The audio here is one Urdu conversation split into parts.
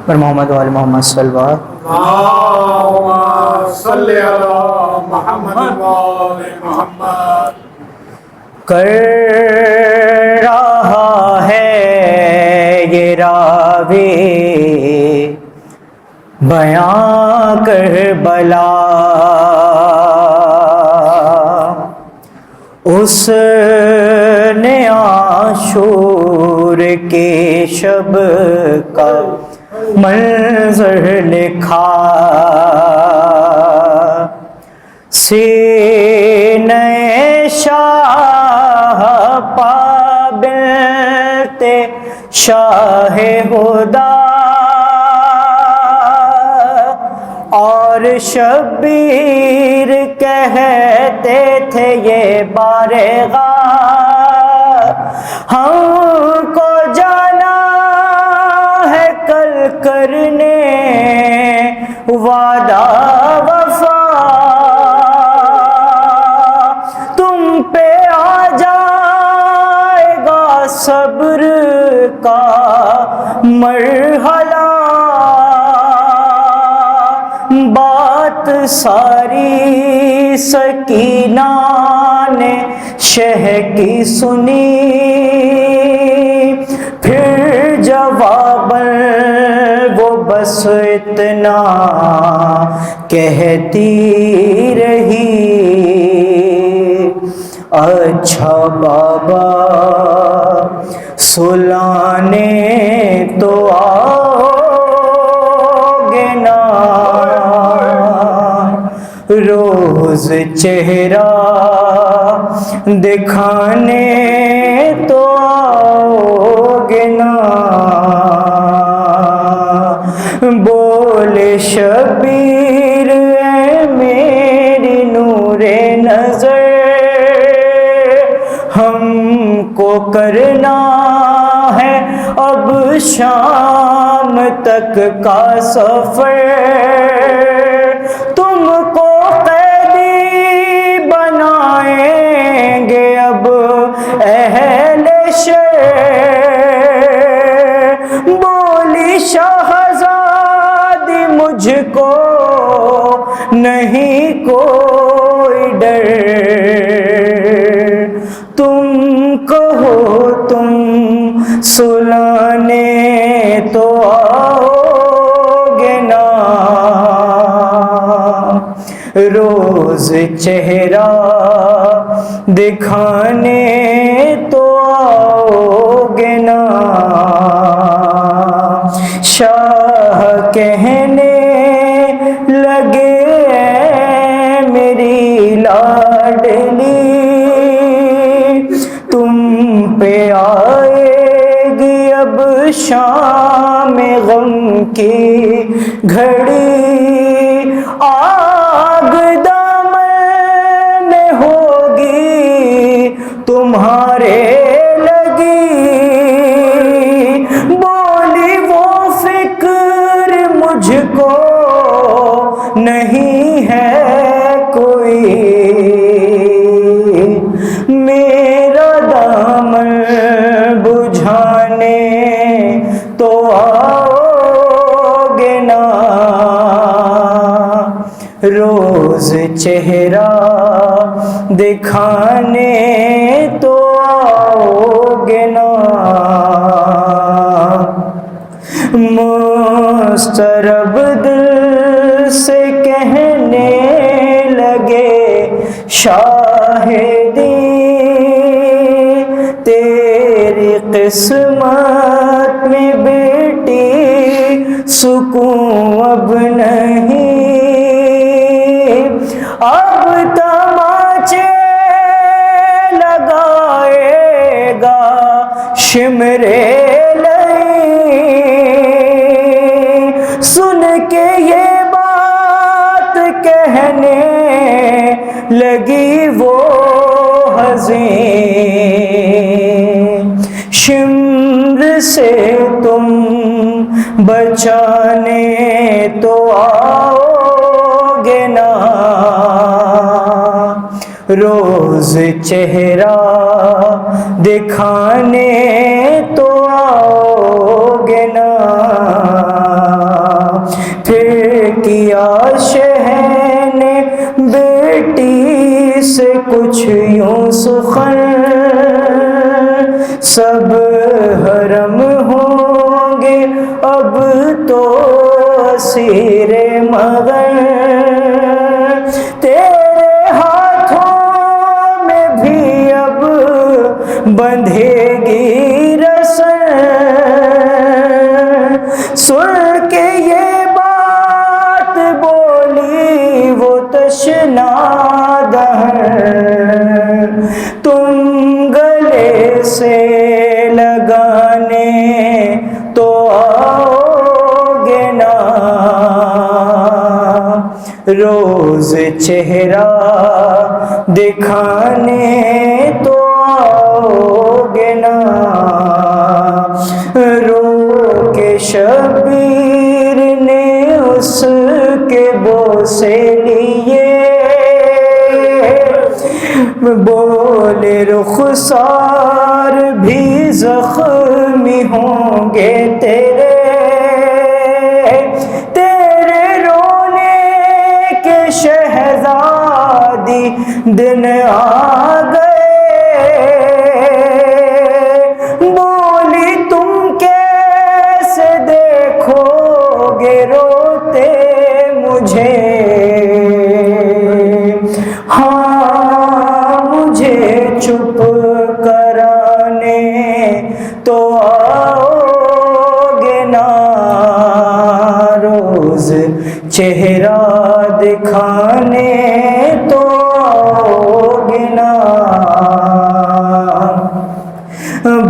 پر محمد وآل محمد صلی اللہ اللہم صلی علی محمد وآل محمد۔ کر رہا ہے یہ راوی بیان کربلا، اس نے عاشور کے شب کا منظر لکھا، سینہ شاہ پابلت شاہ ہدا، اور شبیر کہتے تھے یہ بارگاہ، ہم کو جانا ہے کل کرنے وعدہ وفا، تم پہ آ جائے گا صبر کا مرحلہ، بات ساری سکینہ نے شہ کی سنی، پھر جواباً وہ بس اتنا کہتی رہی، اچھا بابا سلانے تو آؤگے نا، روز چہرہ دکھانے تو آؤگے نا، بولے شبیر اے میری نور نظر، ہم کو کرنا ہے اب شام تک کا سفر، تم کو قیدی بنائیں گے اب اہل شہر، بولی شہزادی مجھ کو نہیں کوئی ڈر، تم کہو تم سلانے تو آؤگے نا، روز چہرہ دکھانے تو آؤگے نا، شاہ کہنے لگے اے میری لاڈلی، تم پہ آئے گی اب شام غم کی گھڑی، آگ دامن میں ہوگی تمہارے لگی، بولی وہ فکر مجھ کو نہیں ہے کوئی، میرا دامن بجھانے تو آؤگے نا، روز چہرہ دکھانے تو آؤگے نا، مضطرب دل سے کہنے لگے شاہدی، تیری قسمت میں بیٹی سکون اب نہیں، اب تماچے لگائے گا شمرے سن کے یہ بات کہنے لگی وہ حزین، شمر سے تم بچانے تو آؤگے نا، روز چہرہ دکھانے تو آؤگے نا۔ سے کچھ یوں سخن سب حرم ہوں گے اب تو اسیر مغن تیرے ہاتھوں میں بھی اب بندھے گی رسن سن کے یہ بات بولی وہ تشنا دہن تم گلے سے لگانے تو آؤ گے نا روز چہرہ دکھانے تو آؤ گے نا رو کے شبیر نے اس کے بوسے لیے بولے رخسار بھی زخمی ہوں گے تیرے رونے کے شہزادی دن آ گئے بولی تم کیسے دیکھو گے روتے مجھے چپ کرانے تو آؤ گے نا روز چہرہ دکھانے تو آؤ گے نا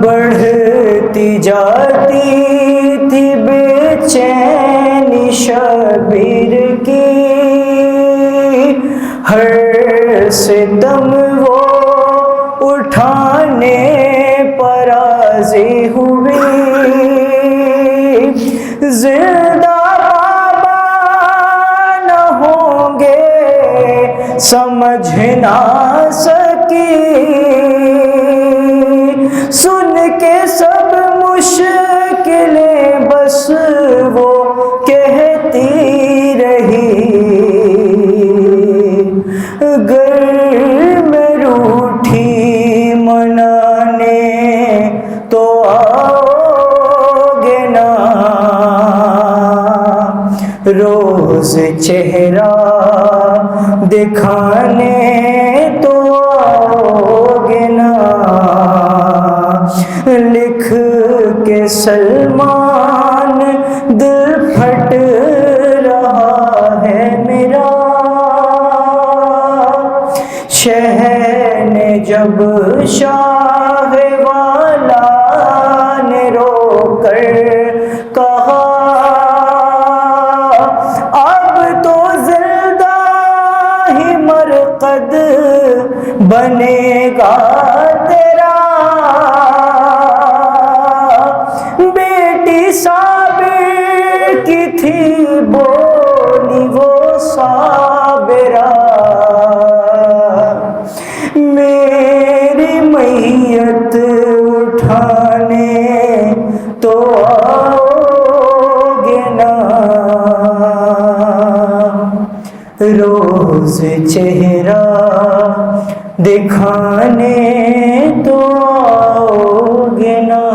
بڑھتی جاتی تھی بے چینی شبیر کی ہر ستم وہ اٹھانے پر راضی ہوئی زندہ بابا نہ ہوں گے سمجھ نہ سکی سن کے سب مشکلیں بس وہ کہتی رہی گر میں روٹھی منانے تو آؤ گے نا روز چہرہ دکھانے تو آؤ گے نا لکھ کے سلمان دل پھٹ رہا ہے میرا شہ نے جب شاہ والا نے رو کر کہا اب تو زندہ ہی مرقد بنے گا تیرا بیٹی صابر کی تھی بولی وہ صابرہ میری میت اٹھانے تو آؤ گے نا روز چہرہ دکھانے تو آؤ گے نا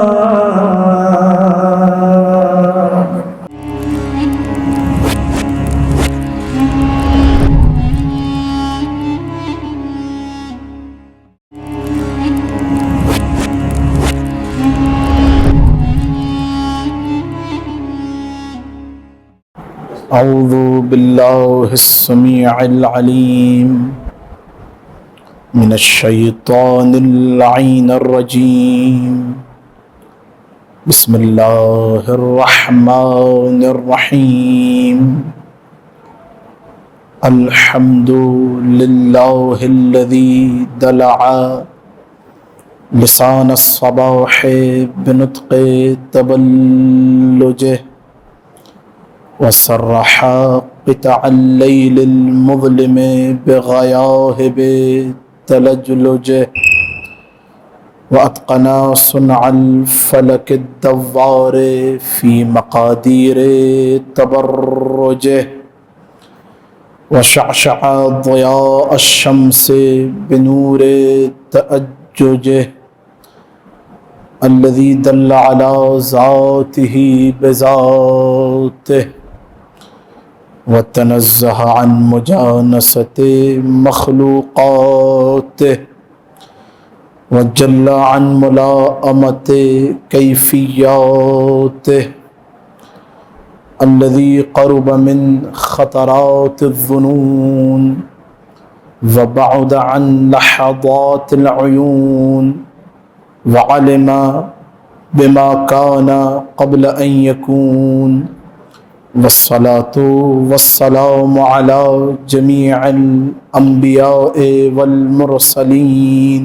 اعوذ باللہ السمیع العلیم من الشیطان اللعین الرجیم بسم اللہ الرحمن الرحیم الحمد للہ الذی دلع لسان الصباح بنطق تبلجه وصرح قطع الليل المظلم بغياهب تلجلجه وأتقنا صنع الفلك الدوار في مقادير تبرجه وشعشع ضياء الشمس بنور تأججه الذي دل على ذاته بذاته وتنزه عن مجانسة مخلوقاته وجل عن ملاءمة كيفياته الذي قرب من خطرات الظنون وبعد عن لحظات العيون وعلم بما كان قبل أن يكون والصلاة والسلام على جميع الأنبياء والمرسلين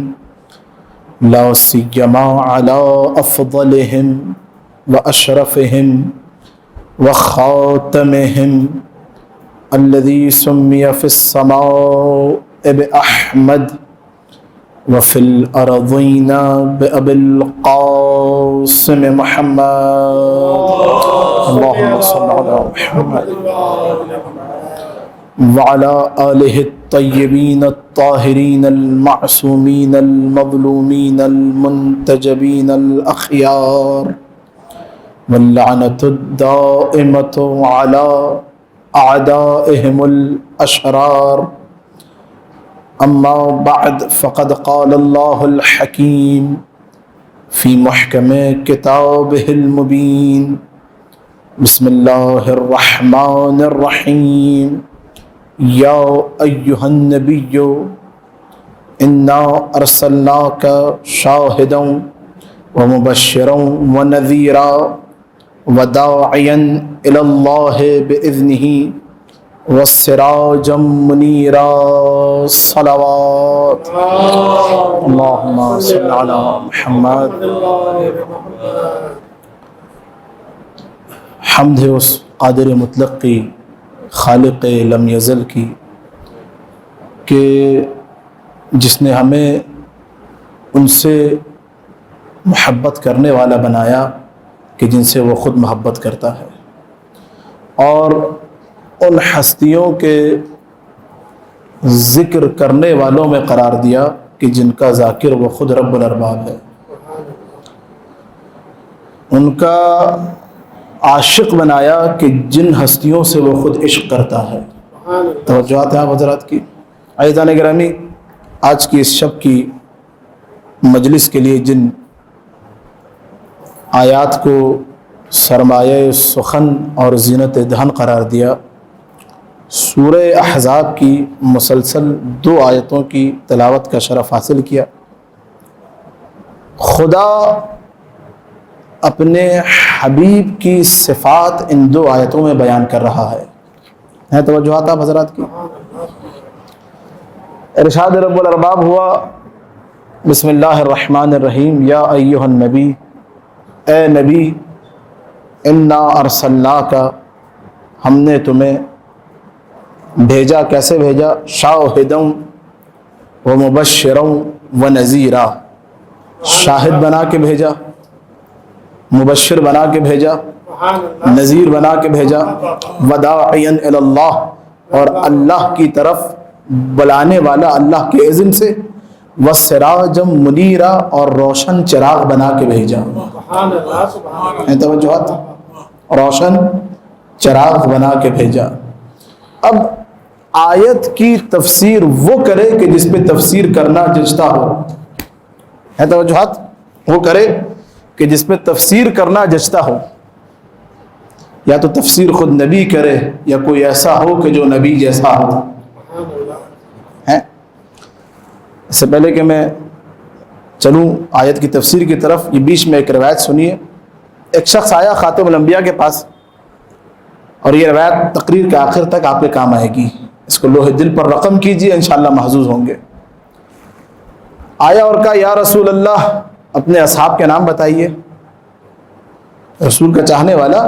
لا سيما على أفضلهم وأشرفهم وخاتمهم الذي سمي في السماء بأحمد وفي الأرضين بأبي القاسم محمد اللهم صل على محمد وعلى آله الطيبين الطاهرين المعصومين المظلومين المنتجبين الأخيار واللعنة الدائمة على أعدائهم الأشرار أما بعد فقد قال الله الحكيم في محكم كتابه المبين بسم الله الرحمن الرحيم يا أيها النبي إنا أرسلناك شاهدا ومبشرا ونذيرا وداعيا إلى الله بإذنه والسراجا منيرا صلوات اللهم صل على محمد. حمد ہے اس قادر مطلق کی، خالق لم یزل کی، کہ جس نے ہمیں ان سے محبت کرنے والا بنایا کہ جن سے وہ خود محبت کرتا ہے، اور ان ہستیوں کے ذکر کرنے والوں میں قرار دیا کہ جن کا ذاکر وہ خود رب الارباب ہے، ان کا عاشق بنایا کہ جن ہستیوں سے وہ خود عشق کرتا ہے۔ توجہات ہیں آپ حضرات کی؟ عزیزان گرامی، آج کی اس شب کی مجلس کے لیے جن آیات کو سرمایہ سخن اور زینت دہن قرار دیا، سورہ احزاب کی مسلسل 2 آیتوں کی تلاوت کا شرف حاصل کیا۔ خدا اپنے حبیب کی صفات ان 2 آیتوں میں بیان کر رہا ہے۔ ہیں توجہات آپ حضرات کی؟ ارشاد رب الارباب ہوا بسم اللہ الرحمن الرحیم یا ایہا النبی، اے نبی، انا ارسلناک، ہم نے تمہیں بھیجا، کیسے بھیجا؟ شاہدا و مبشرا و نذیرا، شاہد بنا کے بھیجا، مبشر بنا کے بھیجا، نذیر بنا کے بھیجا، وداعیا الی اللہ، اور اللہ کی طرف بلانے والا اللہ کے اذن سے، وسراجا منیرا، اور روشن چراغ بنا کے بھیجا۔ توجہات، روشن چراغ بنا کے بھیجا۔ اب آیت کی تفسیر وہ کرے کہ جس پہ تفسیر کرنا جچتا ہو، ہے توجہات، وہ کرے کہ جس پہ تفسیر کرنا جچتا ہو، یا تو تفسیر خود نبی کرے یا کوئی ایسا ہو کہ جو نبی جیسا ہو۔ اس سے پہلے کہ میں چلوں آیت کی تفسیر کی طرف، یہ بیچ میں ایک روایت سنیے۔ ایک شخص آیا خاتم الانبیاء کے پاس، اور یہ روایت تقریر کے آخر تک آپ کے کام آئے گی، اس کو لوہے دل پر رقم کیجئے، انشاءاللہ محظوظ ہوں گے۔ آیا اور کہا یا رسول اللہ، اپنے اصحاب کے نام بتائیے۔ رسول کا چاہنے والا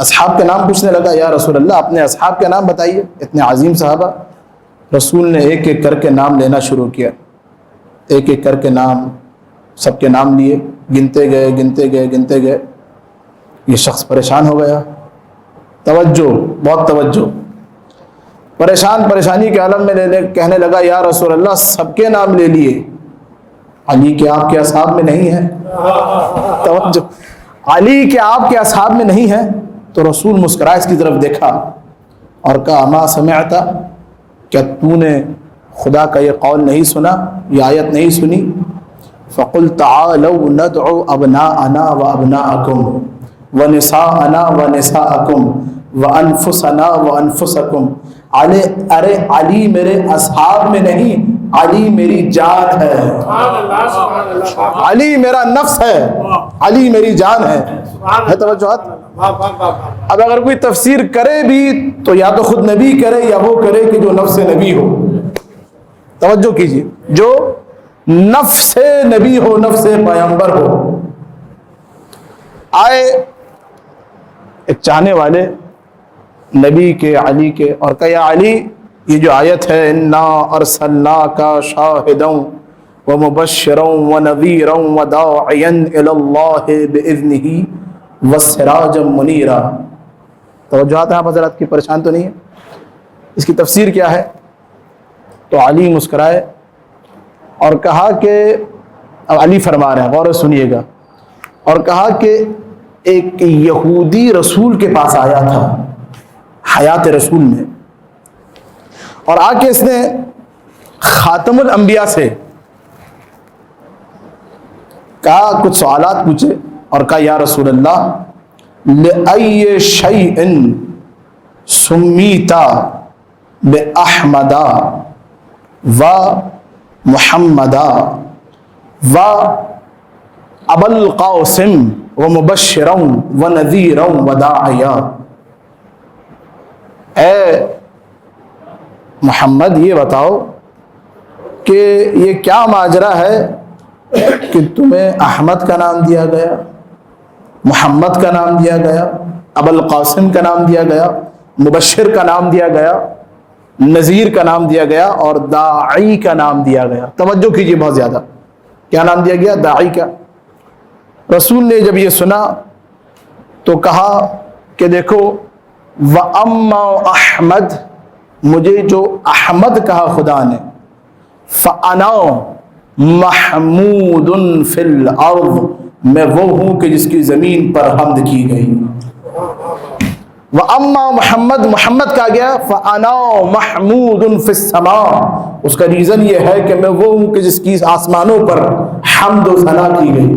اصحاب کے نام پوچھنے لگا، یا رسول اللہ اپنے اصحاب کے نام بتائیے، اتنے عظیم صحابہ۔ رسول نے ایک ایک کر کے نام لینا شروع کیا، ایک ایک کر کے نام، سب کے نام لیے، گنتے گئے۔ یہ شخص پریشان ہو گیا۔ توجہ، بہت توجہ۔ پریشانی کے عالم میں کہنے لگا یا رسول اللہ سب کے نام لے لیے، علی کے آپ کے اصحاب میں نہیں ہے؟ توجہ، علی کے آپ کے اصحاب میں نہیں ہے؟ تو رسول مسکرائے اس کی طرف دیکھا اور کہا ما سمعت، کیا تو نے خدا کا یہ قول نہیں سنا، یہ آیت نہیں سنی؟ فقل تعالوا ندعو ابناءنا وابناءکم ونساءنا ونساءکم وانفسنا وانفسکم. ارے علی میرے اصحاب میں نہیں، علی میری جان ہے، علی میرا نفس ہے، علی میری جان ہے توجہات. اب اگر کوئی تفسیر کرے بھی تو یا تو خود نبی کرے یا وہ کرے کہ جو نفس نبی ہو. توجہ کیجیے، جو نفس نبی ہو، نفس پیغمبر ہو. آئے ایک چاہنے والے نبی کے، علی کے، اور کہ یا علی یہ جو آیت ہے انا ارسلناک شاہدا ومبشرا ونذیرا وداعیا الی اللہ باذنہ وسراجا منیرا. توجہات ہیں آپ حضرات کی؟ پریشان تو نہیں ہے؟ اس کی تفسیر کیا ہے؟ تو علی مسکرائے اور کہا کہ، اب علی فرما رہے ہیں، غور سے سنیے گا، اور کہا کہ ایک یہودی رسول کے پاس آیا تھا حیات رسول میں، اور آ کے اس نے خاتم الانبیاء سے کہا، کچھ سوالات پوچھے اور کہا یا رسول اللہ لأی شیء سمیتا بأحمدا و محمدا و ابا القاسم و مبشرا و نذیرا و داعیا. اے محمد یہ بتاؤ کہ یہ کیا ماجرا ہے کہ تمہیں احمد کا نام دیا گیا، محمد کا نام دیا گیا، ابا القاسم کا نام دیا گیا، مبشر کا نام دیا گیا، نذیر کا نام دیا گیا، اور داعی کا نام دیا گیا. توجہ کیجیے بہت زیادہ، کیا نام دیا گیا؟ داعی کا. رسول نے جب یہ سنا تو کہا کہ دیکھو وَأَمَّا احمد، مجھے جو احمد کہا خدا نے، فَأَنَا مَحْمُودٌ فِي الْأَرْضِ، میں وہ ہوں کہ جس کی زمین پر حمد کی گئی. وَأَمَّا محمد، محمد کہا گیا فَأَنَا مَحْمُودٌ فِي السَّمَاءِ، اس کا ریزن یہ ہے کہ میں وہ ہوں کہ جس کی آسمانوں پر حمد و ثنا کی گئی.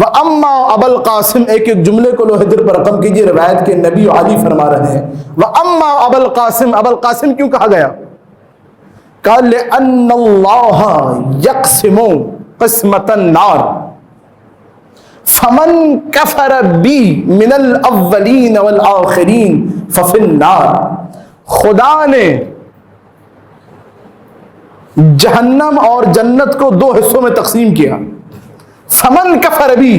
وَأَمَّا أَبَا الْقَاسِمِ، ایک ایک جملے کو لوح در پر رقم کیجیے، روایت کے نبی علی فرما رہے ہیں. وَأَمَّا أَبَا الْقَاسِمِ، ابا القاسم کیوں کہا گیا؟ قال لِأَنَّ اللَّهَ يَقْسِمُ قِسْمَةَ النَّارِ فَمَنْ كَفَرَ بِي مِنَ الْأَوَّلِينَ وَالْآخِرِينَ فَفِي النَّارِ. خدا نے جہنم اور جنت کو دو حصوں میں تقسیم کیا. فمن کفر بی،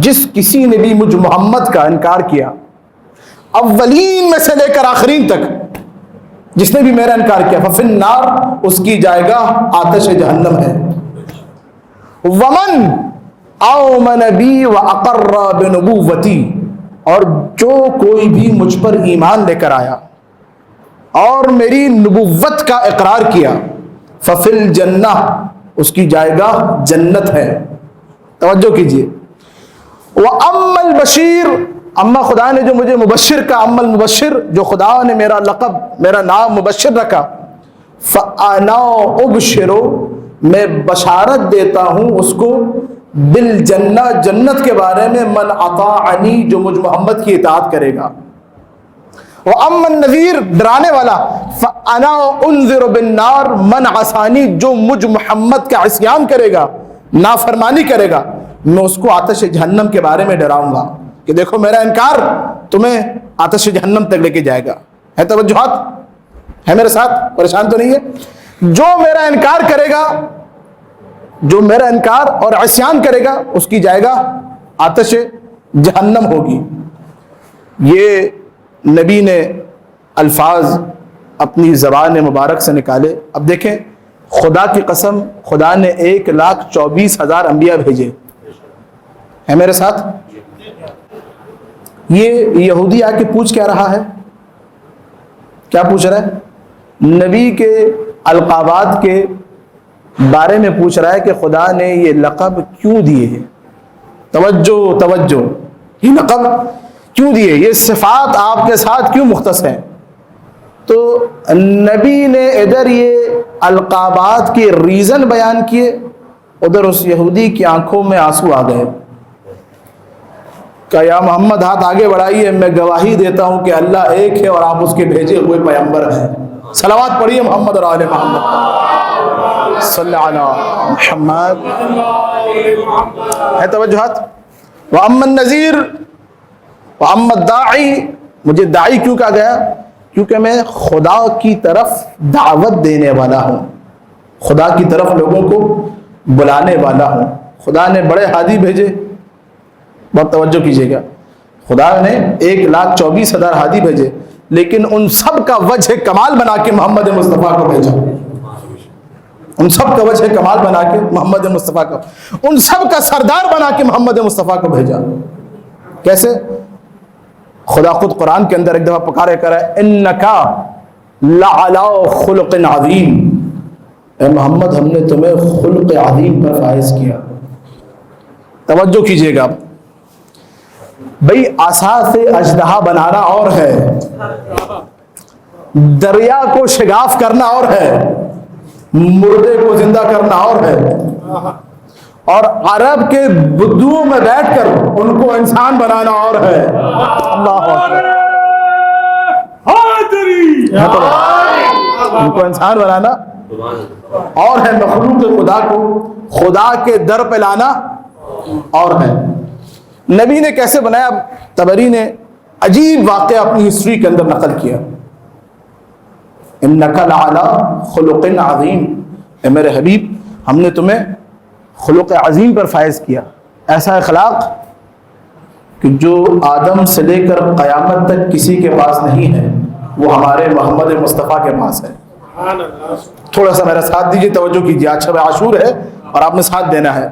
جس کسی نے بھی مجھ محمد کا انکار کیا، اولین میں سے لے کر آخرین تک جس نے بھی میرا انکار کیا، ففی النار، اس کی جائیگاہ آتش جہنم ہے. ومن آمن بی واقر بنبوتی، اور جو کوئی بھی مجھ پر ایمان لے کر آیا اور میری نبوت کا اقرار کیا، ففی الجنہ، اس کی جائیگاہ جنت ہے. توجہ کیجیے. وَأَمَّا الْبَشِيرُ، اما خدا نے جو مجھے مبشر کا، اما المبشر، جو خدا نے میرا لقب، میرا نام مبشر رکھا، فَأَنَا أُبْشِرُ، میں بشارت دیتا ہوں اس کو، بالجنہ، جنت کے بارے میں، من اطاعنی، جو مجھ محمد کی اطاعت کرے گا. وَأَمَّا النَّذِيرُ، ڈرانے والا، فَأَنَا أُنذِرُ بِالنَّارِ، من عصانی، جو مجھ محمد کا عصیان کرے گا، نافرمانی کرے گا، میں اس کو آتش جہنم کے بارے میں ڈراؤں گا کہ دیکھو میرا انکار تمہیں آتش جہنم تک لے کے جائے گا. ہے توجہات؟ ہے میرے ساتھ؟ پریشان تو نہیں ہے؟ جو میرا انکار کرے گا، جو میرا انکار اور عصیان کرے گا، اس کی جائے گا آتش جہنم ہوگی. یہ نبی نے الفاظ اپنی زبان مبارک سے نکالے. اب دیکھیں، خدا کی قسم، خدا نے 1,24,000 انبیاء بھیجے. ہے میرے ساتھ؟ یہ یہودی آ کے پوچھ کیا رہا ہے کیا پوچھ رہا ہے؟ نبی کے القابات کے بارے میں پوچھ رہا ہے کہ خدا نے یہ لقب کیوں دیے ہیں. توجہ یہ لقب کیوں دیے, یہ صفات آپ کے ساتھ کیوں مختص ہیں؟ تو نبی نے ادھر یہ القابات کے ریزن بیان کیے, ادھر اس یہودی کی آنکھوں میں آنسو آ گئے. کہ یا محمد ہاتھ آگے بڑھائیے, میں گواہی دیتا ہوں کہ اللہ ایک ہے اور آپ اس کے بھیجے ہوئے پیغمبر ہیں. صلوات پڑھیے محمد اور آل محمد صلی اللہ علی محمد. ہے توجہات. وَأَمَّا النَّذِيرُ وَأَمَّا الدَّاعِي, مجھے داعی کیوں کہا گیا؟ کیونکہ میں خدا کی طرف دعوت دینے والا ہوں, خدا کی طرف لوگوں کو بلانے والا ہوں. خدا نے بڑے ہادی بھیجے, بہت توجہ کیجیے گا, خدا نے 1,24,000 ہادی بھیجے, لیکن ان سب کا وجہ کمال بنا کے محمد مصطفیٰ کو بھیجا. ان سب کا وجہ کمال بنا کے محمد مصطفیٰ کو, ان سب کا سردار بنا کے محمد مصطفیٰ کو بھیجا. کیسے؟ خدا خود قرآن کے اندر ایک دفعہ پکارے کر ہے, انکا لعلی خلق عظیم, اے محمد ہم نے تمہیں خلق عظیم پر فائز کیا. توجہ کیجیے گا بھئی, عصا سے اژدہا بنانا اور ہے, دریا کو شگاف کرنا اور ہے, مردے کو زندہ کرنا اور ہے, اور عرب کے بدوؤں میں بیٹھ کر ان کو انسان بنانا اور ہے. اللہ اکبر. ان کو انسان بنانا اور ہے, مخلوق خدا کو خدا کے در پہ لانا اور ہے. نبی نے کیسے بنایا؟ طبری نے عجیب واقعہ اپنی ہسٹری کے اندر نقل کیا. انک لعلی خلق عظیم, اے میرے حبیب ہم نے تمہیں خلق عظیم پر فائز کیا. ایسا اخلاق کہ جو آدم سے لے کر قیامت تک کسی کے پاس نہیں ہے, وہ ہمارے محمد مصطفیٰ کے پاس ہے. تھوڑا سا میرا ساتھ دیجیے, توجہ کیجیے, آج شب عاشور ہے اور آپ نے ساتھ دینا ہے.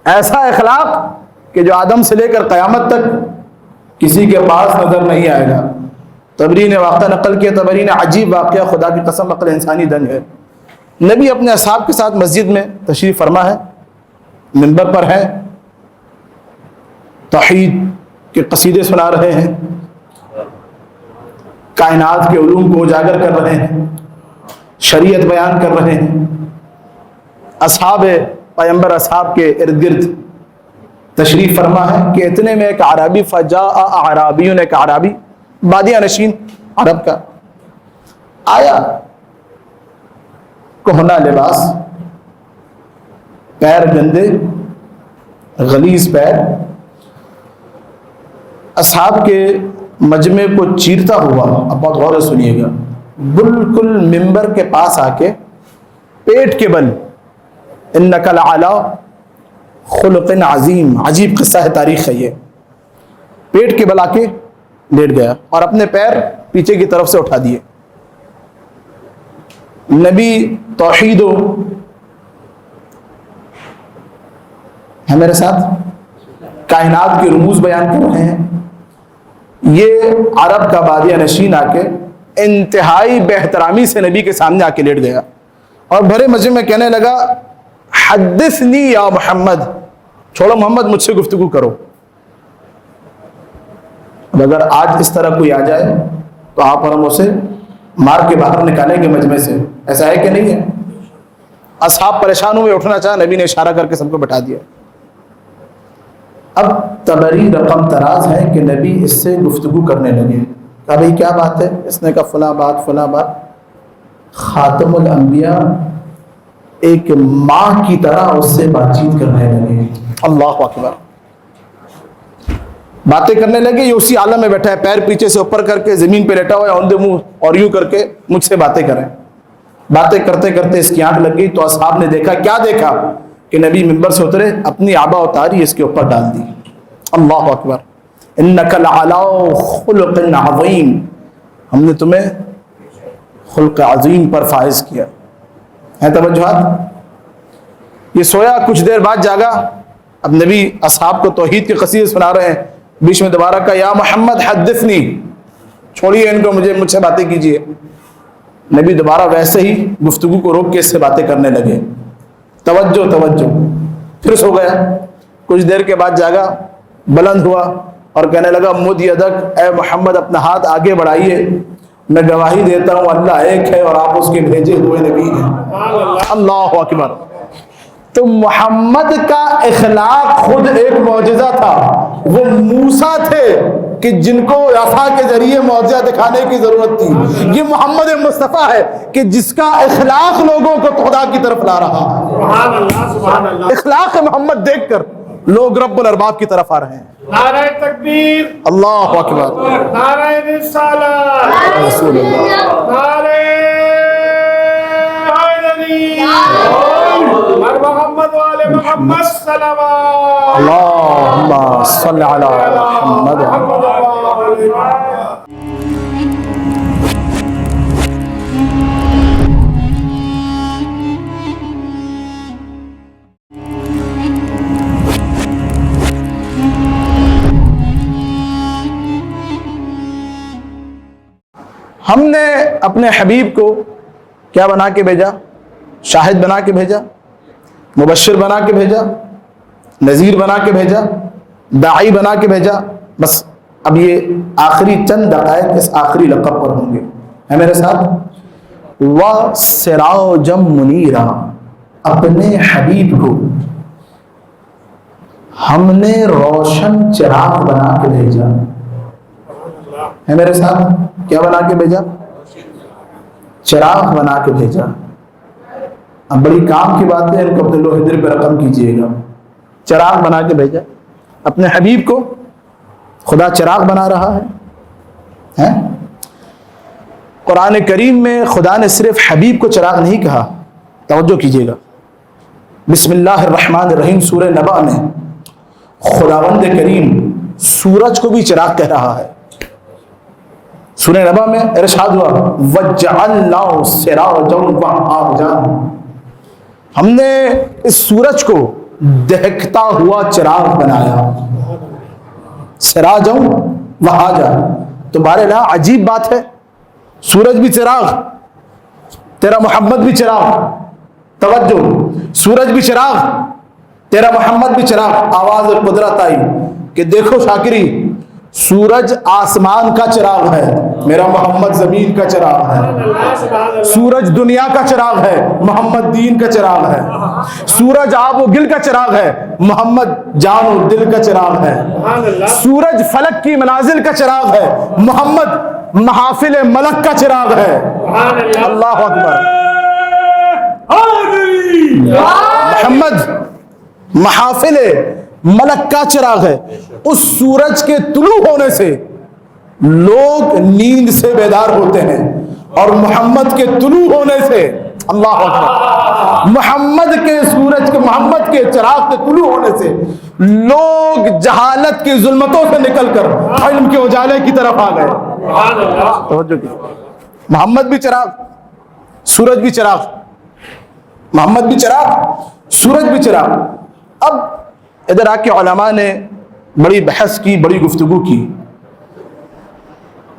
ایسا اخلاق کہ جو آدم سے لے کر قیامت تک کسی کے پاس نظر نہیں آئے گا. طبری نے واقعہ نقل کیا, طبری نے عجیب واقعہ, خدا کی قسم عقل انسانی دنگ ہے. نبی اپنے اصحاب کے ساتھ مسجد میں تشریف فرما ہے, منبر پر ہے, توحید کے قصیدے سنا رہے ہیں, کائنات کے علوم کو اجاگر کر رہے ہیں, شریعت بیان کر رہے ہیں. اصحاب پیغمبر اصحاب کے ارد گرد تشریف فرما ہے کہ اتنے میں ایک عربی, فجاء اعرابی, نے ایک عربی بادیہ نشین عرب کا آیا, کہنا لباس, پیر گندے, غلیظ پیر, اصحاب کے مجمع کو چیرتا ہوا. اب بہت غور سے سنیے گا, بالکل منبر کے پاس آ کے پیٹ کے بل, انک لعلی خلق عظیم, عجیب قصہ ہے, تاریخ ہے یہ, پیٹ کے بل آ کے لیٹ گیا اور اپنے پیر پیچھے کی طرف سے اٹھا دیے. نبی توحید ہے میرے ساتھ, کائنات کے رموز بیان کر رہے ہیں. یہ عرب کا بادیہ نشین آ کے انتہائی بے احترامی سے نبی کے سامنے آ کے لیٹ گیا اور بھرے مجمع میں کہنے لگا, حدثنی یا محمد, چھوڑو محمد مجھ سے گفتگو کرو. اب اگر آج اس طرح کوئی آ جائے تو آپ اور ہم اسے مار کے باہر نکالیں گے مجمع سے, ایسا ہے کہ نہیں ہے؟ اصحاب پریشان ہوئے, اٹھنا چاہا, نبی نے اشارہ کر کے سب کو بٹھا دیا. اب طبری رقم تراز ہے کہ نبی اس سے گفتگو کرنے لگے. کہا بھئی کیا بات ہے؟ اس نے کہا فلاں بات فلاں بات. خاتم الانبیاء ایک ماں کی طرح اس سے بات چیت کرنے لگے. اللہ اکبر. باتیں کرنے لگے, یہ اسی عالم میں بیٹھا ہے, پیر پیچھے سے اوپر کر کے زمین پہ لیٹا ہوا ہے, اوندے منہ اور یوں کر کے مجھ سے باتیں کریں. باتیں کرتے کرتے اس کی آنکھ لگ گئی تو اصحاب نے دیکھا, کیا دیکھا کہ نبی منبر سے اترے, اپنی آبا اتاری, اس کے اوپر ڈال دی. اللہ اکبر. انک لعلی خلق عظیم, ہم نے تمہیں خلق عظیم پر فائز کیا. ہے توجہات. یہ سویا, کچھ دیر بعد جاگا. اب نبی اصحاب کو توحید کے قصیدے سنا رہے ہیں, بیچ میں دوبارہ کہا, یا محمد حدثنی, چھوڑیے ان کو, مجھ سے باتیں کیجیے. نبی دوبارہ ویسے ہی گفتگو کو روک کے اس سے باتیں کرنے لگے. توجہ توجہ. پھر سو گیا. کچھ دیر کے بعد جاگا, بلند ہوا اور کہنے لگا مد یدک, اے محمد اپنا ہاتھ آگے بڑھائیے, میں گواہی دیتا ہوں اللہ ایک ہے اور آپ اس کے بھیجے ہوئے نبی ہیں. اللہ اکبر. تو محمد کا اخلاق خود ایک معجزہ تھا. وہ موسیٰ تھے کہ جن کو عصا کے ذریعے معجزہ دکھانے کی ضرورت تھی. یہ محمد مصطفیٰ ہے کہ جس کا اخلاق لوگوں کو خدا کی طرف لا رہا ہے. سبحان اللہ سبحان اللہ. اخلاق محمد دیکھ کر لوگ رب الارباب کی طرف آ رہے ہیں. نعرہ تکبیر, اللہ اکبر. نعرہ رسالت, رسول اللہ. نعرہ حیدری, ہر محمد والے محمد صلوات. اللہم صل علی محمد. ہم نے اپنے حبیب کو کیا بنا کے بھیجا؟ شاہد بنا کے بھیجا, مبشر بنا کے بھیجا, نذیر بنا کے بھیجا, داعی بنا کے بھیجا. بس اب یہ آخری چند دقائق اس آخری لقب پر ہوں گے. ہے میرے ساتھ؟ وَسِرَاجًا مُنِيرًا. اپنے حبیب کو ہم نے روشن چراغ بنا کے بھیجا. ہے میرے ساتھ؟ کیا بنا کے بھیجا؟ چراغ بنا کے بھیجا. اب بڑی کام کی بات ہے, ان کو دل و حدر پہ رقم کیجئے گا. چراغ بنا کے بھیجا. اپنے حبیب کو خدا چراغ بنا رہا ہے. قرآن کریم میں خدا نے صرف حبیب کو چراغ نہیں کہا. توجہ کیجئے گا. بسم اللہ الرحمن الرحیم سورہ نبأ میں خداوند کریم سورج کو بھی چراغ کہہ رہا ہے. سورہ نبأ میں ارشاد ہوا وَجَعَلْنَاهُ سِرَاجًا وَهَّاجًا. ہم نے اس سورج کو دہکتا ہوا چراغ بنایا. سراجا وہاجا. تو بہرحال عجیب بات ہے, سورج بھی چراغ, تیرا محمد بھی چراغ. توجہ, سورج بھی چراغ, تیرا محمد بھی چراغ. آواز قدرت آئی کہ دیکھو شاکری, سورج آسمان کا چراغ ہے, میرا محمد زمین کا چراغ ہے. سورج دنیا کا چراغ ہے, محمد دین کا چراغ ہے. سورج آب و گل کا چراغ ہے, محمد جان و دل کا چراغ ہے. سورج فلک کی منازل کا چراغ ہے, محمد محافل ملک کا چراغ ہے. اللہ اکبر. محمد محافل ملک کا چراغ ہے. اس سورج کے طلوع ہونے سے لوگ نیند سے بیدار ہوتے ہیں, اور محمد کے طلوع ہونے سے اللہ اکبر, محمد کے چراغ کے طلوع ہونے سے لوگ جہالت کی ظلمتوں سے نکل کر علم کے اجالے کی طرف آ گئے. محمد بھی چراغ, سورج بھی چراغ. محمد بھی چراغ, سورج بھی چراغ. اب ادھر آ کے علماء نے بڑی بحث کی, بڑی گفتگو کی.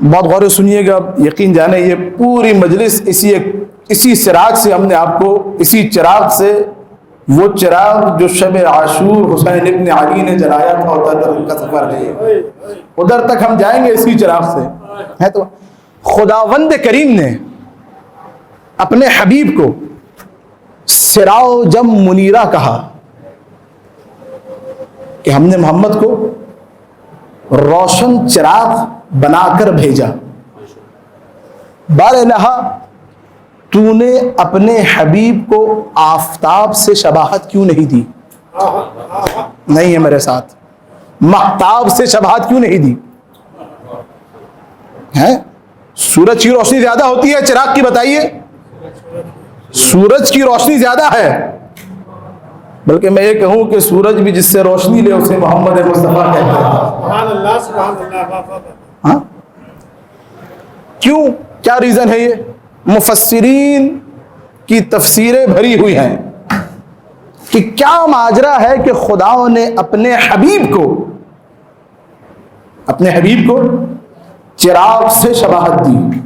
بہت غور سے سنیے گا. یقین جانے یہ پوری مجلس اسی چراغ سے ہم نے آپ کو, اسی چراغ سے, وہ چراغ جو شب عاشور حسین ابن علی نے جلایا تھا, ادھر تک کا سفر ہے, ادھر تک ہم جائیں گے اسی چراغ سے. ہے تو خداوند کریم نے اپنے حبیب کو سراجا منیرا کہا کہ ہم نے محمد کو روشن چراغ بنا کر بھیجا. بار الہ تو نے اپنے حبیب کو آفتاب سے شباہت کیوں نہیں دی؟ نہیں ہے میرے ساتھ. مہتاب سے شباہت کیوں نہیں دی؟ ہیں سورج کی روشنی زیادہ ہوتی ہے چراغ کی, بتائیے. سورج کی روشنی زیادہ ہے, بلکہ میں یہ کہوں کہ سورج بھی جس سے روشنی لے اسے محمد مصطفیٰ کہتے ہیں. کیوں؟ کیا ریزن ہے؟ یہ مفسرین کی تفسیریں بھری ہوئی ہیں کہ کیا ماجرا ہے کہ خدا نے اپنے حبیب کو چراغ سے شباہت دی.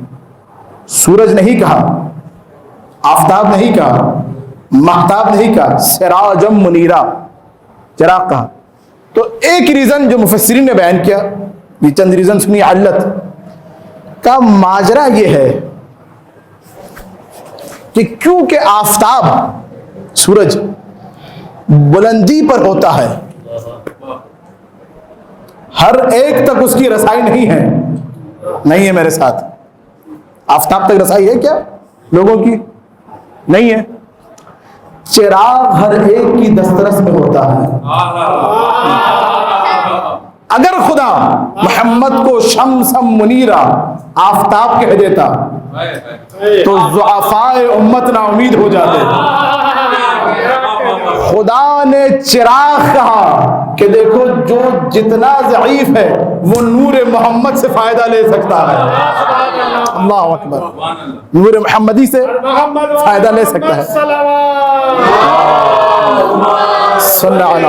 سورج نہیں کہا, آفتاب نہیں کہا, مہتاب نہیں کہا, سراجم منیرا, چراغ کہا. تو ایک ریزن جو مفسرین نے بیان کیا, یہ چند ریزن سنی, علت کا ماجرا یہ ہے کہ کیونکہ آفتاب, سورج بلندی پر ہوتا ہے, ہر ایک تک اس کی رسائی نہیں ہے. نہیں ہے میرے ساتھ, آفتاب تک رسائی ہے کیا لوگوں کی؟ نہیں ہے. چراغ ہر ایک کی دسترس میں ہوتا ہے. اگر خدا محمد کو شمسا منیرا, آفتاب کہہ دیتا تو ضعفائے امت نا امید ہو جاتے. خدا نے چراغ کہا کہ دیکھو جو جتنا ضعیف ہے وہ نور محمد سے فائدہ لے سکتا ہے. اللہ اکبر, نور محمدی سے فائدہ لے سکتا ہے. صلی اللہ علیہ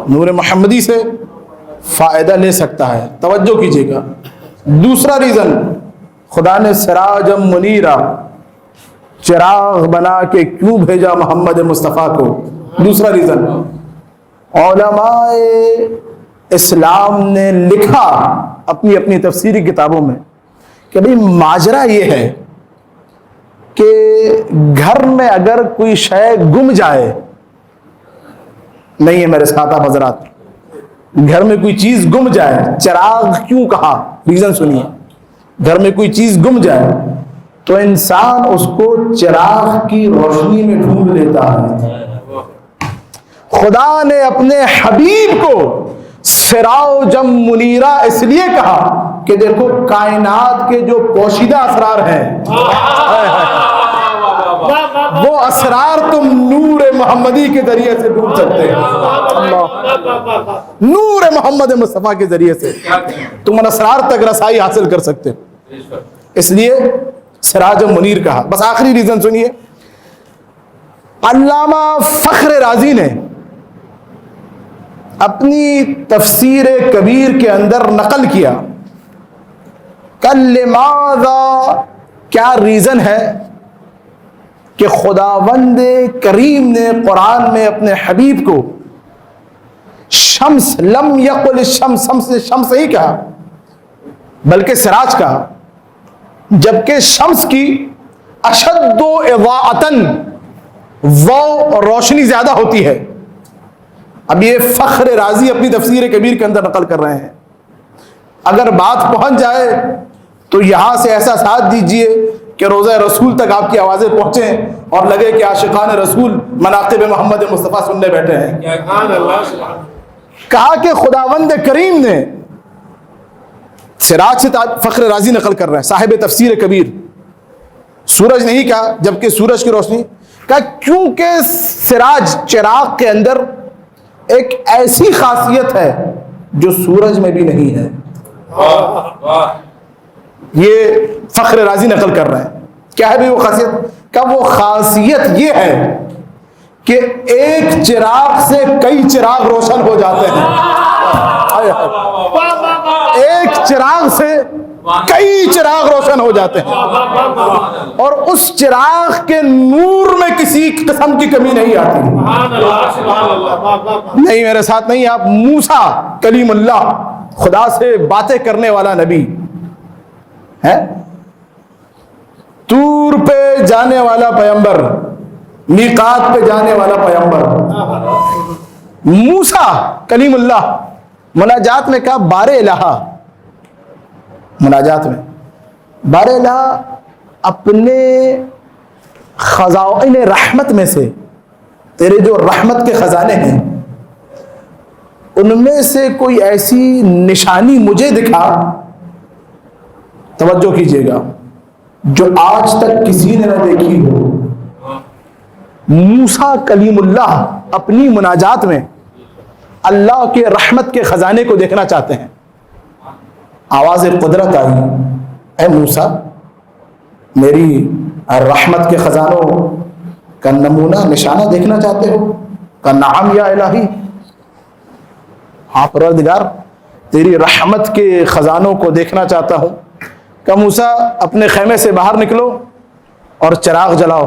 نور محمدی سے فائدہ لے سکتا ہے. توجہ کیجیے گا. دوسرا ریزن, خدا نے سراجم منیرا, چراغ بنا کے کیوں بھیجا محمد مصطفیٰ کو؟ دوسرا ریزن, علماء اسلام نے لکھا اپنی اپنی تفسیری کتابوں میں کہ بھئی ماجرا یہ ہے کہ گھر میں اگر کوئی شے گم جائے, نہیں ہے میرے ساتھ آپ حضرات, گھر میں کوئی چیز گم جائے, چراغ کیوں کہا؟ ریزن سنیے. گھر میں کوئی چیز گم جائے تو انسان اس کو چراغ کی روشنی میں ڈھونڈ لیتا ہے. خدا نے اپنے حبیب کو سراجم منیرا اس لیے کہا کہ دیکھو کائنات کے جو پوشیدہ اسرار ہیں, وہ اسرار تم نور محمدی کے ذریعے سے ڈھونڈ سکتے ہیں. نور محمد مصطفیٰ کے ذریعے سے تم اسرار تک رسائی حاصل کر سکتے ہو. اس لیے سراج منیر کہا. بس آخری ریزن سنیے. علامہ فخر رازی نے اپنی تفسیر کبیر کے اندر نقل کیا کہ لماذا, کیا ریزن ہے کہ خداوند کریم نے قرآن میں اپنے حبیب کو شمس, لم یقل الشمس, شمس ہی کہا بلکہ سراج کہا, جبکہ شمس کی اشد و اضاءتن, وہ روشنی زیادہ ہوتی ہے. اب یہ فخر رازی اپنی تفسیر کبیر کے اندر نقل کر رہے ہیں. اگر بات پہنچ جائے تو یہاں سے ایسا ساتھ دیجئے کہ روضہ رسول تک آپ کی آوازیں پہنچیں اور لگے کہ عاشقان رسول مناقب محمد مصطفیٰ سننے بیٹھے ہیں. کہا کہ خداوند کریم نے, سراج سے فخر رازی نقل کر رہا ہے, صاحب تفسیر کبیر, سورج نہیں کہا جبکہ سورج کی روشنی کہا کیونکہ سراج, چراغ کے اندر ایک ایسی خاصیت ہے جو سورج میں بھی نہیں ہے. یہ فخر رازی نقل کر رہے ہیں. کیا ہے بھی وہ خاصیت؟ کہ وہ خاصیت یہ ہے کہ ایک چراغ سے کئی چراغ روشن ہو جاتے ہیں. ایک چراغ سے کئی چراغ روشن ہو جاتے ہیں اور اس چراغ کے نور میں کسی قسم کی کمی نہیں آتی. نہیں میرے ساتھ نہیں, آپ موسیٰ کلیم اللہ, خدا سے باتیں کرنے والا نبی ہے, طور پہ جانے والا پیغمبر, میقات پہ جانے والا پیغمبر, موسیٰ کلیم اللہ, مناجات میں کہا بار الہ, مناجات میں بار الہ اپنے خزائن رحمت میں سے, تیرے جو رحمت کے خزانے ہیں ان میں سے کوئی ایسی نشانی مجھے دکھا, توجہ کیجیے گا, جو آج تک کسی نے نہ دیکھی ہو. موسیٰ کلیم اللہ اپنی مناجات میں اللہ کے رحمت کے خزانے کو دیکھنا چاہتے ہیں. آواز قدرت آئی, اے موسیٰ میری رحمت کے خزانوں کا نمونہ, نشانہ دیکھنا چاہتے ہو؟ کہا نعم یا الہی، ہاں پروردگار تیری رحمت کے خزانوں کو دیکھنا چاہتا ہوں۔ کہ موسیٰ اپنے خیمے سے باہر نکلو اور چراغ جلاؤ،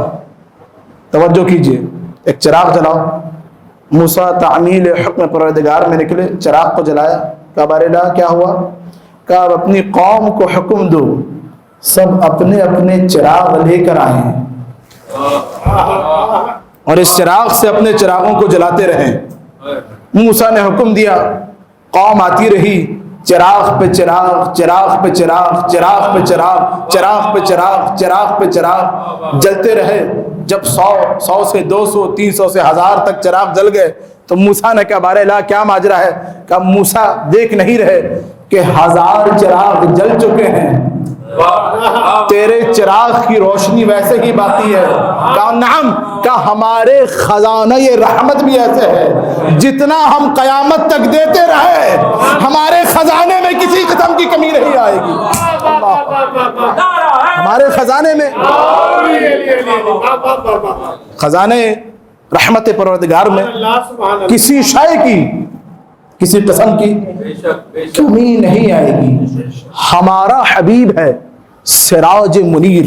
توجہ کیجئے، ایک چراغ جلاؤ۔ موسیٰ تعمیل حکم پروردگار میں نکلے، چراغ کو جلایا۔ کہا بار الہ کیا ہوا؟ کہا اب اپنی قوم کو حکم دو سب اپنے اپنے چراغ لے کر آئیں اور اس چراغ سے اپنے چراغوں کو جلاتے رہیں۔ موسیٰ نے حکم دیا، قوم آتی رہی، چراغ پہ چراغ، چراغ پہ چراغ، چراغ پہ چراغ، چراغ پہ چراغ، چراغ پہ چراغ جلتے رہے۔ جب 100 سے 200 300 سے 1000 تک چراغ جل گئے تو موسیٰ نے کہا بار الہ کیا ماجرا ہے؟ کہا موسیٰ دیکھ نہیں رہے کہ 1000 چراغ جل چکے ہیں، تیرے چراغ کی روشنی ویسے ہی باقی ہے۔ کہا نعم، کہا ہمارے خزانہ یہ رحمت بھی ایسے ہے، جتنا ہم قیامت تک دیتے رہے ہمارے خزانے میں کسی قسم کی کمی نہیں آئے گی۔ ہمارے خزانے میں، خزانے رحمت پروردگار میں کسی شے کی، کسی قسم کی کمی نہیں آئے گی۔ ہمارا حبیب ہے سراج منیر،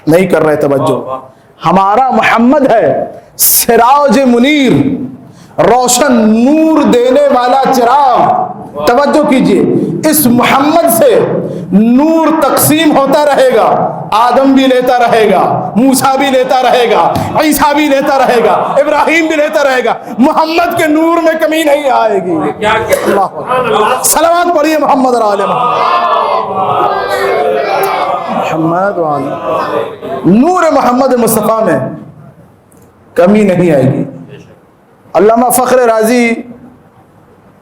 نہیں کر رہے توجہ، ہمارا محمد ہے سراج منیر، روشن نور دینے والا چراغ۔ توجہ کیجئے، اس محمد سے نور تقسیم ہوتا رہے گا، آدم بھی لیتا رہے گا، موسیٰ بھی لیتا رہے گا، عیسیٰ بھی لیتا رہے گا، ابراہیم بھی لیتا رہے گا، محمد کے نور میں کمی نہیں آئے گی۔ اللہ صلوات پڑھیے محمد اور آل محمد و آل نور محمد مصطفیٰ میں کمی نہیں آئے گی۔ علامہ فخر رازی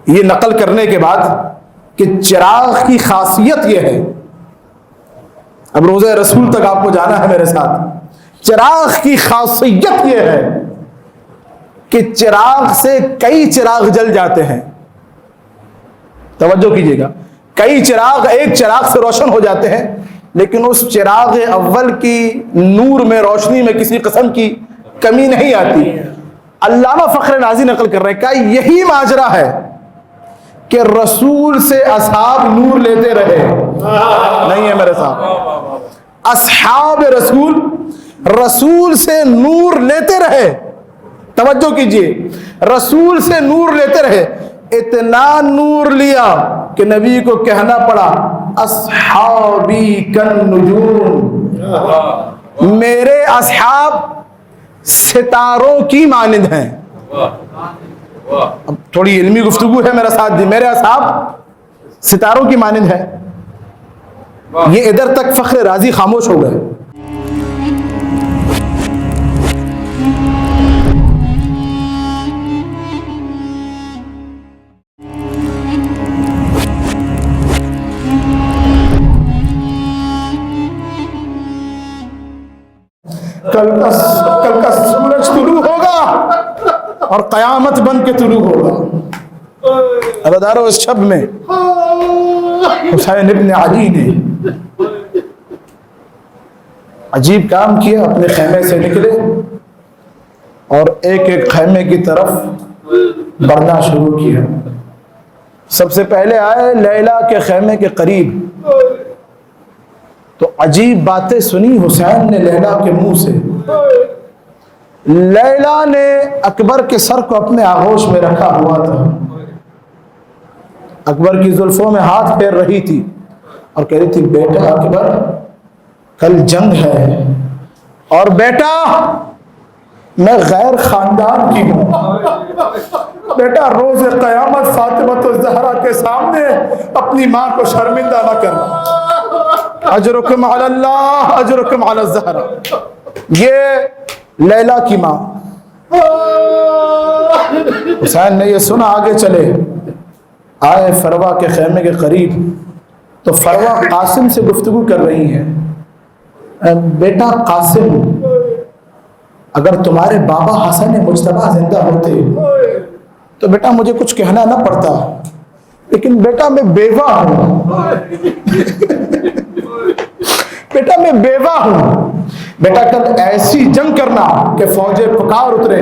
یہ نقل کرنے کے بعد کہ چراغ کی خاصیت یہ ہے، اب روزہ رسول تک آپ کو جانا ہے میرے ساتھ، چراغ کی خاصیت یہ ہے کہ چراغ سے کئی چراغ جل جاتے ہیں۔ توجہ کیجئے گا، کئی چراغ ایک چراغ سے روشن ہو جاتے ہیں، لیکن اس چراغ اول کی نور میں، روشنی میں کسی قسم کی کمی نہیں آتی۔ علامہ فخر رازی نقل کر رہے ہیں کہ یہی ماجرا ہے کہ رسول سے اصحاب نور لیتے رہے، نہیں ہے میرے ساتھ، اصحاب رسول سے نور لیتے رہے۔ توجہ کیجئے، رسول سے نور لیتے رہے، اتنا نور لیا کہ نبی کو کہنا پڑا اصحابی کالنجوم، میرے اصحاب ستاروں کی مانند ہیں۔ اب تھوڑی علمی گفتگو ہے میرا ساتھ دی، میرے اصحاب ستاروں کی مانند ہے۔ یہ ادھر تک فخر رازی خاموش ہو گئے۔ کل کا سورج طلوع ہوگا اور قیامت بن کے طلوع ہوگا۔ عزادارو، اس شب میں حسین ابن علی نے عجیب کام کیا، اپنے خیمے سے نکلے اور ایک ایک خیمے کی طرف بڑھنا شروع کیا۔ سب سے پہلے آئے لیلا کے خیمے کے قریب، تو عجیب باتیں سنی حسین نے لیلا کے منہ سے۔ لیلا نے اکبر کے سر کو اپنے آغوش میں رکھا ہوا تھا، اکبر کی زلفوں میں ہاتھ پھیر رہی تھی اور کہہ رہی تھی بیٹا اکبر کل جنگ ہے، اور بیٹا میں غیر خاندان کی ہوں، بیٹا روز قیامت فاطمہ الزہرا کے سامنے اپنی ماں کو شرمندہ نہ کرنا، اجرکم علی اللہ اجرکم علی الزہرا۔ یہ لیلا کی ماں۔ حسین نے یہ سنا، آگے چلے، آئے فروا کے خیمے کے قریب، تو فروا قاسم سے گفتگو کر رہی ہیں۔ بیٹا قاسم، اگر تمہارے بابا حسن مجتبیٰ زندہ ہوتے تو بیٹا مجھے کچھ کہنا نہ پڑتا، لیکن بیٹا میں بیوہ ہوں، بیٹا میں بیوہ ہوں، بیٹا کل ایسی جنگ کرنا کہ فوجیں پکار اترے،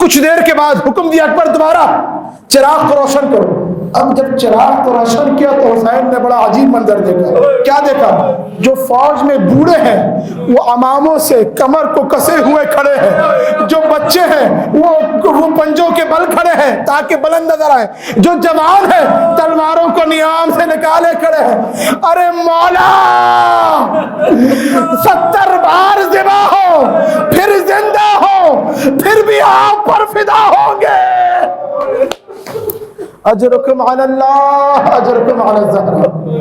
کچھ دیر کے بعد حکم دیا اکبر دوبارہ چراغ کو روشن کرو۔ اب جب چراغ کو روشن کیا تو حسین نے بڑا عجیب منظر دیکھا۔ کیا دیکھا؟ جو فوج میں بوڑھے ہیں وہ اماموں سے کمر کو کسے ہوئے کھڑے ہیں، جو بچے ہیں وہ پنجوں کے بل کھڑے ہیں تاکہ بلند نظر آئے، جو جوان ہیں تلواروں کو نیام سے نکالے کھڑے ہیں۔ ارے مولا 70 بار ذبح ہو پھر زندہ ہو پھر بھی آپ پر فدا ہوں گے۔ اجرکم علی اللہ اجرکم علی الزہرا۔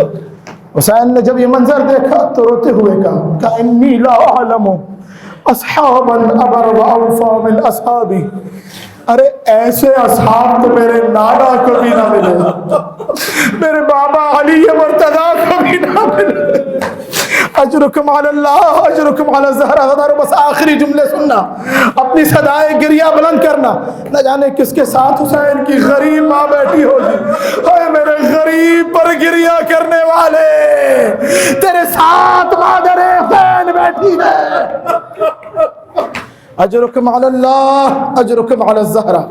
حسین نے جب یہ منظر دیکھا تو روتے ہوئے کہا انی لا اعلم اصحابا ابر و اوفا من اصحابی۔ ارے ایسے اصحاب تو میرے نانا کو بھی نہ ملے، میرے بابا علی مرتضیٰ کو بھی نہ ملے۔ اجرکم علی اللہ اجرکم علی الزہرا۔ بس آخری جملے سننا، اپنی صدائے گریہ بلند کرنا۔ نہ جانے کس کے ساتھ حسین کی غریب ماں بیٹھی ہوگی۔ اے میرے غریب پر گریہ کرنے والے، تیرے ساتھ مادر حسین بیٹھی ہے۔ اجرکم علی اللہ اجرکم علی الزہرا۔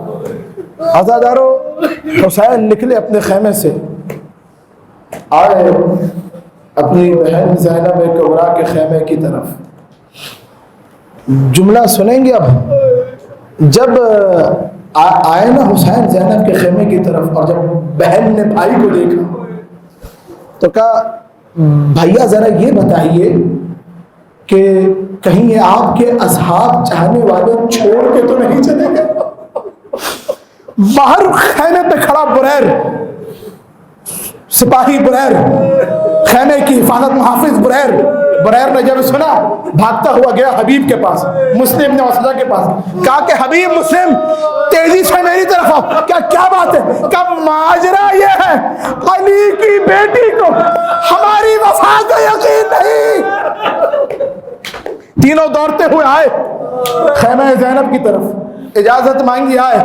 عزادارو، حسین نکلے اپنے خیمے سے، آئے اپنی بہن زینب کبریٰ کے خیمے کی طرف۔ جملہ سنیں گے اب۔ جب آئے نا حسین زینب کے خیمے کی طرف، اور جب بہن نے بھائی کو دیکھا تو کہا بھیا ذرا یہ بتائیے کہ کہیں یہ آپ کے اصحاب چاہنے والے چھوڑ کے تو نہیں چلے گئے؟ باہر خیمے پہ کھڑا بریر، سپاہی بریر، خیمے کی حفاظت محافظ بریر نے جب سنا بھاگتا ہوا گیا حبیب کے پاس، مسلم نے وسجہ کے پاس، کہا کہ حبیب مسلم تیزی سے میری طرف آؤ۔ کیا بات ہے؟ کہ ماجرا یہ ہے علی کی بیٹی کو ہماری وفا کا یقین نہیں۔ تینوں دوڑتے ہوئے آئے خیمہ زینب کی طرف، اجازت مانگی آئے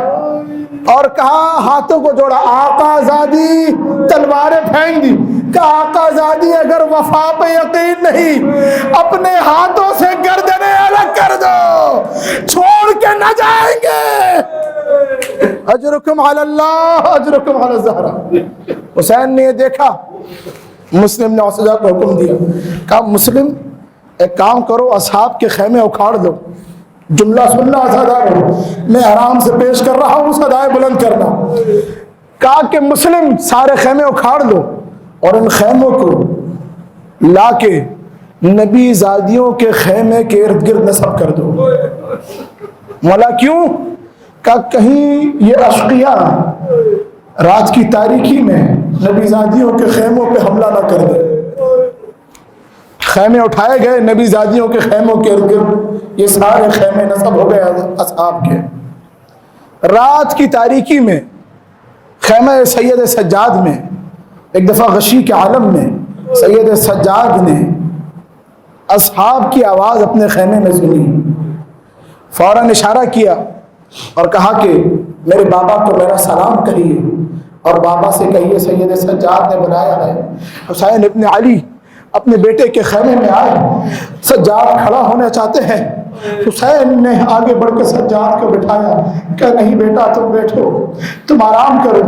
اور کہا ہاتھوں کو جوڑا، آقا زادی تلواریں پھینک دی۔ کہا آقا زادی اگر وفا پہ یقین نہیں اپنے ہاتھوں سے گردنیں الگ کر دو، چھوڑ کے نہ جائیں گے۔ اجرکم علی اللہ اجرکم علی الزہرا۔ حسین نے یہ دیکھا، مسلم نے وسجہ کو حکم دیا، کہا مسلم ایک کام کرو، اصحاب کے خیمے اکھاڑ دو۔ جملہ سننا عزادارو، میں آرام سے پیش کر رہا ہوں، صدائے بلند کرنا۔ کہا کہ مسلم سارے خیمے اکھاڑ دو اور ان خیموں کو لا کے نبی زادیوں کے خیمے کے ارد گرد نصب کر دو۔ مولا کیوں؟ کہ کہیں یہ اشقیاء رات کی تاریکی میں نبی زادیوں کے خیموں پہ حملہ نہ کر دے۔ خیمے اٹھائے گئے نبی زادیوں کے خیموں کے ارد گرد، یہ سارے خیمے نصب ہو گئے اصحاب کے۔ رات کی تاریکی میں خیمہ سید سجاد میں ایک دفعہ غشی کے عالم میں سید سجاد نے اصحاب کی آواز اپنے خیمے میں سنی، فوراً اشارہ کیا اور کہا کہ میرے بابا کو میرا سلام کہیے اور بابا سے کہیے سید سجاد نے بلایا ہے۔ حسین ابن علی اپنے بیٹے کے خیمے میں آئے، سجاد کھڑا ہونا چاہتے ہیں، حسین نے آگے بڑھ کے سجاد کو بٹھایا کہ نہیں بیٹا تم بیٹھو، تم آرام کرو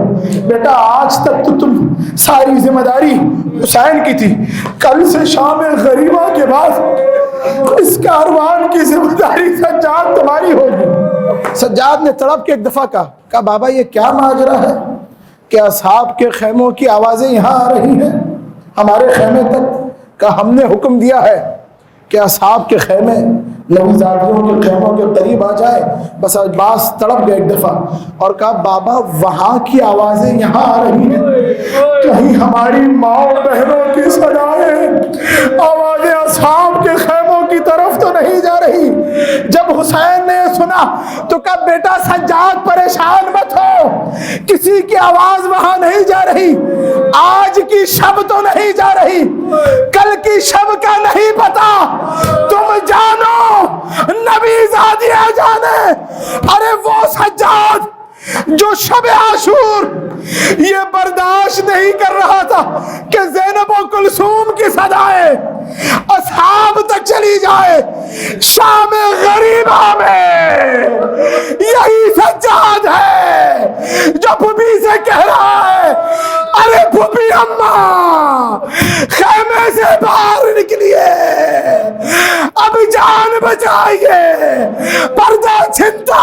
بیٹا، آج تک تو تم ساری ذمہ داری حسین کی تھی، کل سے شام غریبہ کے بعد اس کاروان کی ذمہ داری سجاد تمہاری ہوگی۔ سجاد نے تڑپ کے ایک دفعہ کہا بابا یہ کیا ماجرا ہے کہ اصحاب کے خیموں کی آوازیں یہاں آ رہی ہیں ہمارے خیمے تک؟ کہ ہم نے حکم دیا ہے کہ اصحاب کے خیمے نبی زادیوں کے خیموں کے قریب آ جائے۔ بس عباس تڑپ گئے ایک دفعہ اور کہا بابا وہاں کی آوازیں یہاں آ رہی ہیں، کہیں ہماری ماں بہنوں کی صدائیں آوازیں اصحاب کے خیموں کی طرف تو نہیں جا رہی؟ جب حسین نے سنا تو کہا بیٹا سجاد پریشان مت ہو، کسی کی آواز وہاں نہیں جا رہی، آج کی شب تو نہیں جا رہی، کل کی شب کا نہیں پتا، تم جانو نبی زادیاں جانے۔ ارے وہ سجاد جو شب عاشور یہ برداشت نہیں کر رہا تھا کہ زینب و کلثوم کی صدائیں اصحاب تک چلی جائے، شام غریبہ میں یہی سجاد ہے جو پھوپھی سے کہہ رہا ہے ارے پھوپھی اماں خیمے سے باہر نکلیے، اب جان بچائیے، پردہ چھنتا